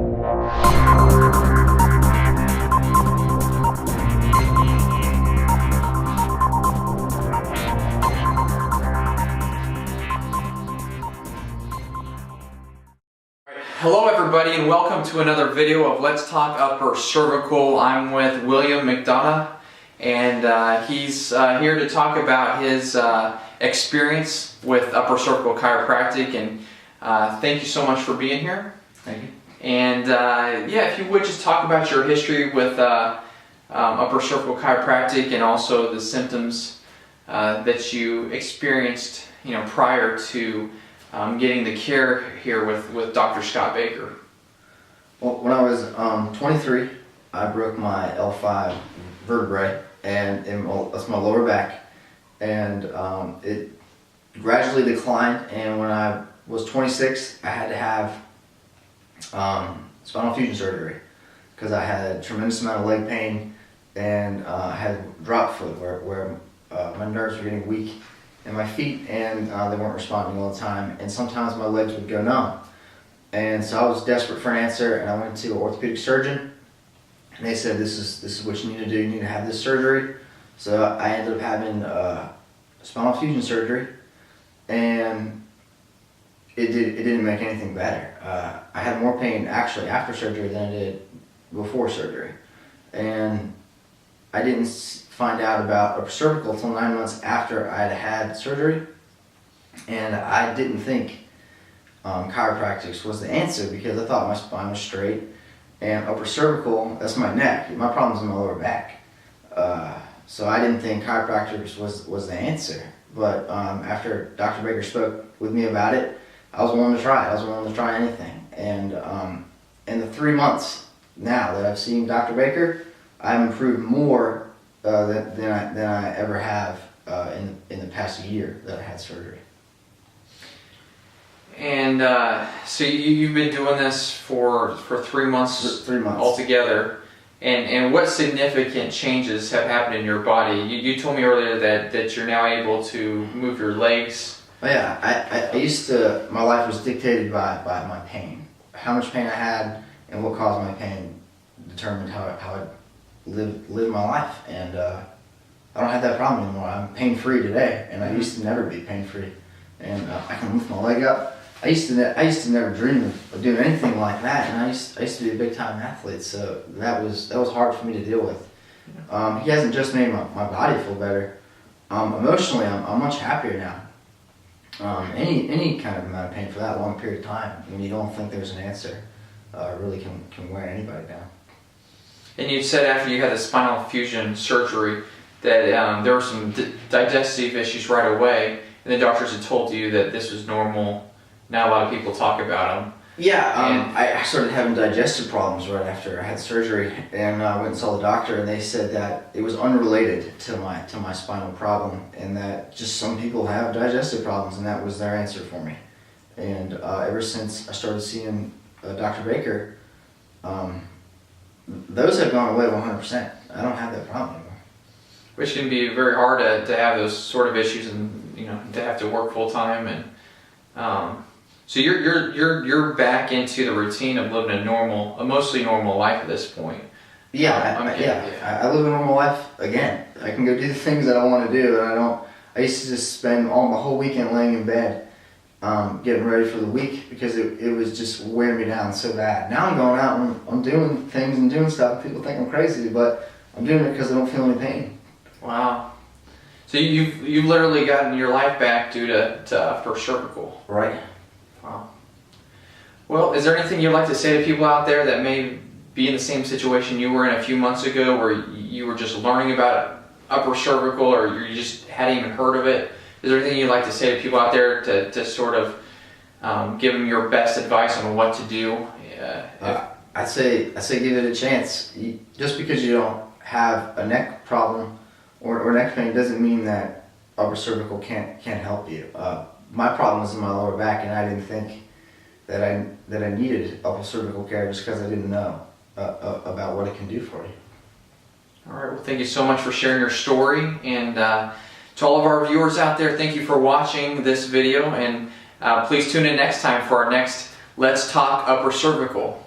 Hello everybody and welcome to another video of Let's Talk Upper Cervical. I'm with William McDonaugh and he's here to talk about his experience with upper cervical chiropractic, and thank you so much for being here. Thank you. And yeah, if you would just talk about your history with upper cervical chiropractic and also the symptoms that you experienced, prior to getting the care here with Dr. Scott Baker. Well, when I was 23, I broke my L5 vertebrae, and that's my lower back, and it gradually declined. And when I was 26, I had to have spinal fusion surgery because I had a tremendous amount of leg pain, and I had drop foot where my nerves were getting weak in my feet, and they weren't responding all the time, and sometimes my legs would go numb. And so I was desperate for an answer, and I went to an orthopedic surgeon, and they said, this is what you need to do, you need to have this surgery. So I ended up having spinal fusion surgery, and it didn't make anything better. I had more pain actually after surgery than I did before surgery, and I didn't find out about upper cervical until 9 months after I had surgery, and I didn't think chiropractic was the answer because I thought my spine was straight, and upper cervical, that's my neck. My problem's in my lower back, so I didn't think chiropractic was the answer. But after Dr. Baker spoke with me about it, I was willing to try it. I was willing to try anything, and in the 3 months now that I've seen Dr. Baker, I've improved more than I ever have in the past year that I had surgery. And so you've been doing this for 3 months, 3 months altogether. And what significant changes have happened in your body? You told me earlier that you're now able to move your legs. Oh yeah, I used to, my life was dictated by my pain. How much pain I had and what caused my pain determined how I live my life, and I don't have that problem anymore. I'm pain-free today, and I used to never be pain-free. And I can lift my leg up. I used to never dream of doing anything like that, and I used to be a big-time athlete, so that was hard for me to deal with. He hasn't just made my body feel better. Emotionally, I'm much happier now. Any kind of amount of pain for that long period of time, when you don't think there's an answer, really can wear anybody down. And you said after you had the spinal fusion surgery that there were some digestive issues right away, and the doctors had told you that this was normal. Now a lot of people talk about them. Yeah, I started having digestive problems right after I had surgery, and I went and saw the doctor, and they said that it was unrelated to my spinal problem, and that just some people have digestive problems, and that was their answer for me. And ever since I started seeing Dr. Baker, those have gone away 100%. I don't have that problem anymore. Which can be very hard to have those sort of issues, and to have to work full time, and so you're back into the routine of living a mostly normal life at this point. Yeah, I live a normal life again. I can go do the things that I want to do, and I don't. I used to just spend my whole weekend laying in bed, getting ready for the week because it was just wearing me down so bad. Now I'm going out and I'm doing things and doing stuff. People think I'm crazy, but I'm doing it because I don't feel any pain. Wow. So you've literally gotten your life back due to upper cervical. Right. Wow. Well, is there anything you'd like to say to people out there that may be in the same situation you were in a few months ago, where you were just learning about upper cervical, or you just hadn't even heard of it? Is there anything you'd like to say to people out there to sort of give them your best advice on what to do? I'd say give it a chance. Just because you don't have a neck problem or neck pain doesn't mean that upper cervical can't help you. My problem was in my lower back, and I didn't think that I needed upper cervical care just because I didn't know about what it can do for you. All right, well, thank you so much for sharing your story, and to all of our viewers out there, thank you for watching this video, and please tune in next time for our next Let's Talk Upper Cervical.